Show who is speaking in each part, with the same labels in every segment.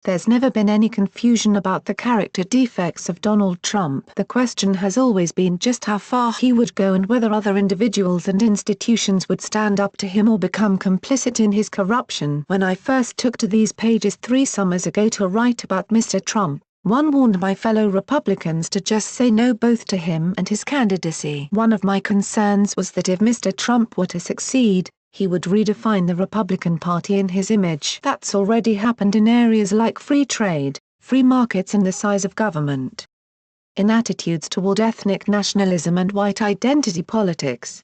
Speaker 1: There's never been any confusion about the character defects of Donald Trump. The question has always been just how far he would go and whether other individuals and institutions would stand up to him or become complicit in his corruption. When I first took to these pages 3 summers ago to write about Mr. Trump, one warned my fellow Republicans to just say no both to him and his candidacy. One of my concerns was that if Mr. Trump were to succeed, he would redefine the Republican Party in his image. That's already happened in areas like free trade, free markets and the size of government. In attitudes toward ethnic nationalism and white identity politics.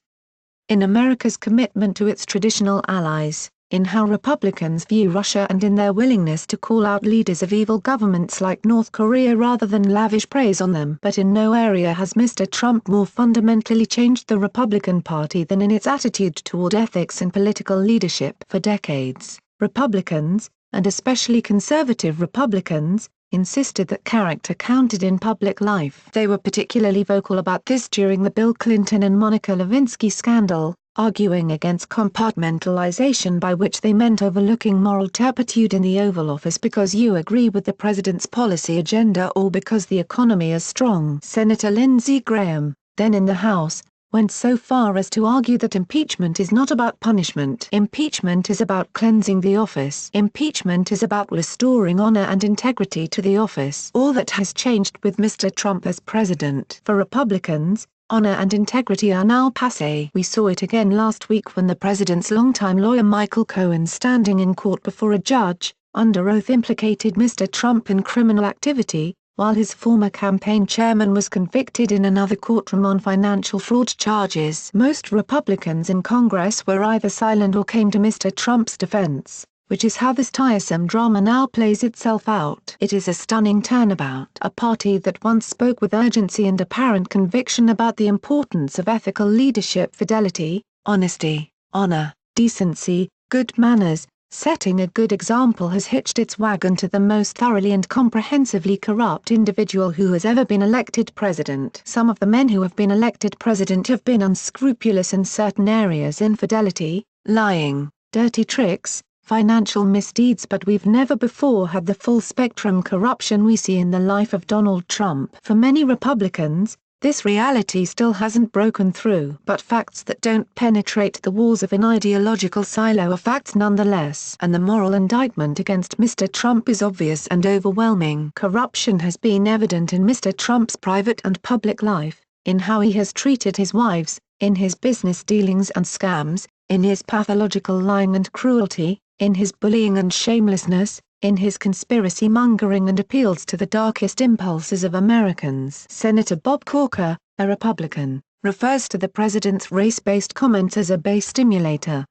Speaker 1: In America's commitment to its traditional allies, in how Republicans view Russia and in their willingness to call out leaders of evil governments like North Korea rather than lavish praise on them. But in no area has Mr. Trump more fundamentally changed the Republican Party than in its attitude toward ethics and political leadership. For decades, Republicans, and especially conservative Republicans, insisted that character counted in public life. They were particularly vocal about this during the Bill Clinton and Monica Lewinsky scandal, arguing against compartmentalization, by which they meant overlooking moral turpitude in the Oval Office because you agree with the president's policy agenda or because the economy is strong. Senator Lindsey Graham, then in the House, went so far as to argue that impeachment is not about punishment. Impeachment is about cleansing the office. Impeachment is about restoring honor and integrity to the office. All that has changed with Mr. Trump as president. For Republicans, honor and integrity are now passé. We saw it again last week when the president's longtime lawyer Michael Cohen, standing in court before a judge, under oath implicated Mr. Trump in criminal activity, while his former campaign chairman was convicted in another courtroom on financial fraud charges. Most Republicans in Congress were either silent or came to Mr. Trump's defense, which is how this tiresome drama now plays itself out. It is a stunning turnabout. A party that once spoke with urgency and apparent conviction about the importance of ethical leadership, fidelity, honesty, honor, decency, good manners, setting a good example, has hitched its wagon to the most thoroughly and comprehensively corrupt individual who has ever been elected president. Some of the men who have been elected president have been unscrupulous in certain areas: infidelity, lying, dirty tricks, financial misdeeds, but we've never before had the full spectrum corruption we see in the life of Donald Trump. For many Republicans, this reality still hasn't broken through. But facts that don't penetrate the walls of an ideological silo are facts nonetheless. And the moral indictment against Mr. Trump is obvious and overwhelming. Corruption has been evident in Mr. Trump's private and public life, in how he has treated his wives, in his business dealings and scams, in his pathological lying and cruelty, in his bullying and shamelessness, in his conspiracy mongering and appeals to the darkest impulses of Americans. Senator Bob Corker, a Republican, refers to the president's race-based comments as a base stimulator.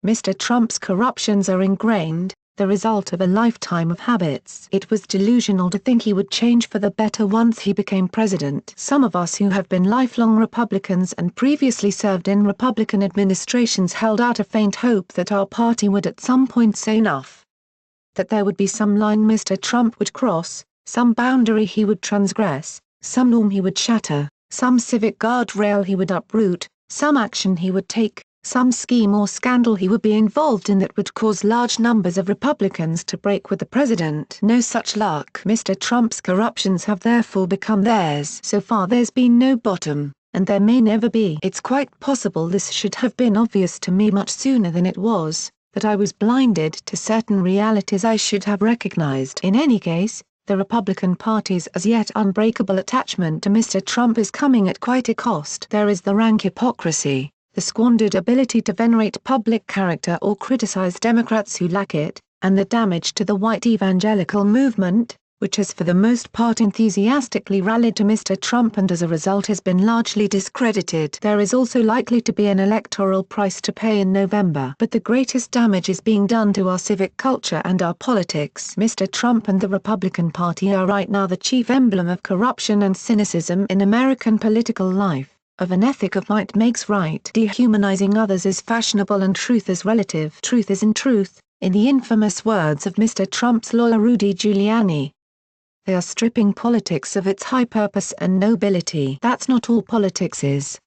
Speaker 1: Mr. Trump's corruptions are ingrained, the result of a lifetime of habits. It was delusional to think he would change for the better once he became president. Some of us who have been lifelong Republicans and previously served in Republican administrations held out a faint hope that our party would at some point say enough. That there would be some line Mr. Trump would cross, some boundary he would transgress, some norm he would shatter, some civic guardrail he would uproot, some action he would take, some scheme or scandal he would be involved in that would cause large numbers of Republicans to break with the president. No such luck. Mr. Trump's corruptions have therefore become theirs. So far there's been no bottom, and there may never be. It's quite possible this should have been obvious to me much sooner than it was, that I was blinded to certain realities I should have recognized. In any case, the Republican Party's as yet unbreakable attachment to Mr. Trump is coming at quite a cost. There is the rank hypocrisy, the squandered ability to venerate public character or criticize Democrats who lack it, and the damage to the white evangelical movement, which has for the most part enthusiastically rallied to Mr. Trump and as a result has been largely discredited. There is also likely to be an electoral price to pay in November. But the greatest damage is being done to our civic culture and our politics. Mr. Trump and the Republican Party are right now the chief emblem of corruption and cynicism in American political life, of an ethic of might makes right. Dehumanizing others is fashionable and truth is relative. Truth is in truth, in the infamous words of Mr. Trump's lawyer Rudy Giuliani. They are stripping politics of its high purpose and nobility. That's not all politics is.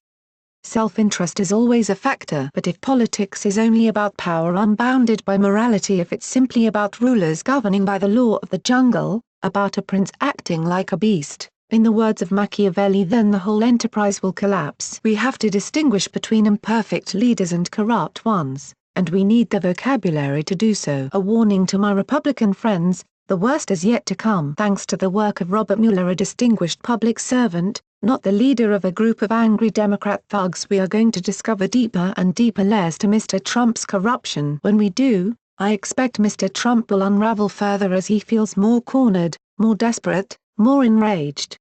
Speaker 1: Self-interest is always a factor, but if politics is only about power unbounded by morality, if it's simply about rulers governing by the law of the jungle, about a prince acting like a beast, in the words of Machiavelli, then the whole enterprise will collapse. We have to distinguish between imperfect leaders and corrupt ones, and we need the vocabulary to do so. A warning to my Republican friends: the worst is yet to come. Thanks to the work of Robert Mueller, a distinguished public servant, not the leader of a group of angry Democrat thugs, we are going to discover deeper and deeper layers to Mr. Trump's corruption. When we do, I expect Mr. Trump will unravel further as he feels more cornered, more desperate, more enraged.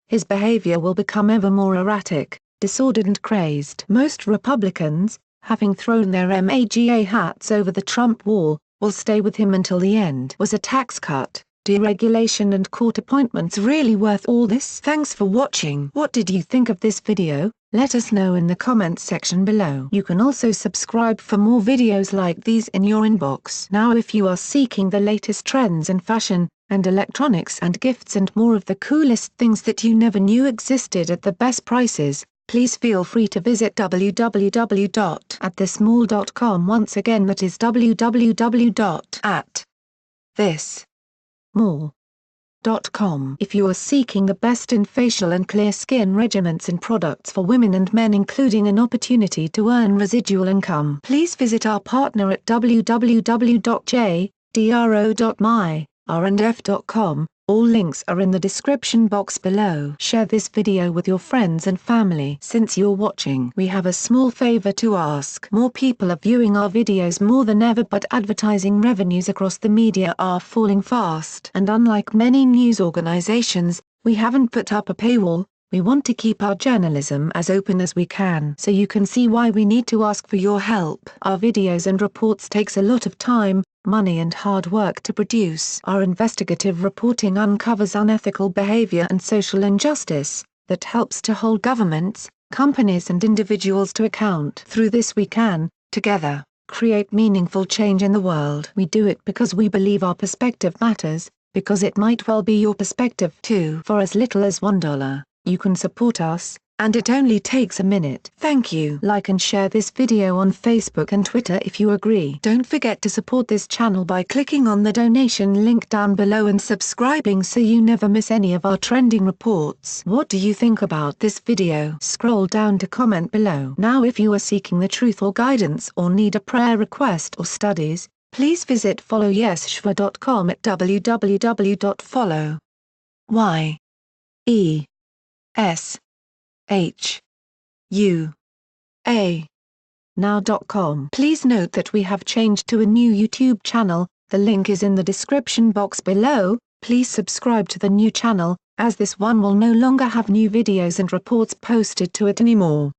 Speaker 1: His behavior will become ever more erratic, disordered and crazed. Most Republicans, having thrown their MAGA hats over the Trump wall, will stay with him until the end. Was a tax cut, deregulation and court appointments really worth all this? Thanks for watching. What did you think of this video? Let us know in the comments section below. You can also subscribe for more videos like these in your inbox. Now, if you are seeking the latest trends in fashion, and electronics and gifts and more of the coolest things that you never knew existed at the best prices, please feel free to visit www.atthismall.com. Once again, that is www.atthismall.com. If you are seeking the best in facial and clear skin regimens and products for women and men, including an opportunity to earn residual income, please visit our partner at www.jdro.my/r&f.com. All links are in the description box below. Share this video with your friends and family. Since you're watching, we have a small favor to ask. More people are viewing our videos more than ever, but advertising revenues across the media are falling fast. And unlike many news organizations, we haven't put up a paywall. We want to keep our journalism as open as we can, so you can see why we need to ask for your help. Our videos and reports takes a lot of time, money and hard work to produce. Our investigative reporting uncovers unethical behavior and social injustice that helps to hold governments, companies and individuals to account. Through this we can, together, create meaningful change in the world. We do it because we believe our perspective matters, because it might well be your perspective too. For as little as $1, you can support us, and it only takes a minute. Thank you. Like and share this video on Facebook and Twitter if you agree. Don't forget to support this channel by clicking on the donation link down below and subscribing so you never miss any of our trending reports. What do you think about this video? Scroll down to comment below. Now, if you are seeking the truth or guidance or need a prayer request or studies, please visit followyesshua.com at www.followYesHua.now.com. Please note that we have changed to a new YouTube channel. The link is in the description box below. Please subscribe to the new channel, as this one will no longer have new videos and reports posted to it anymore.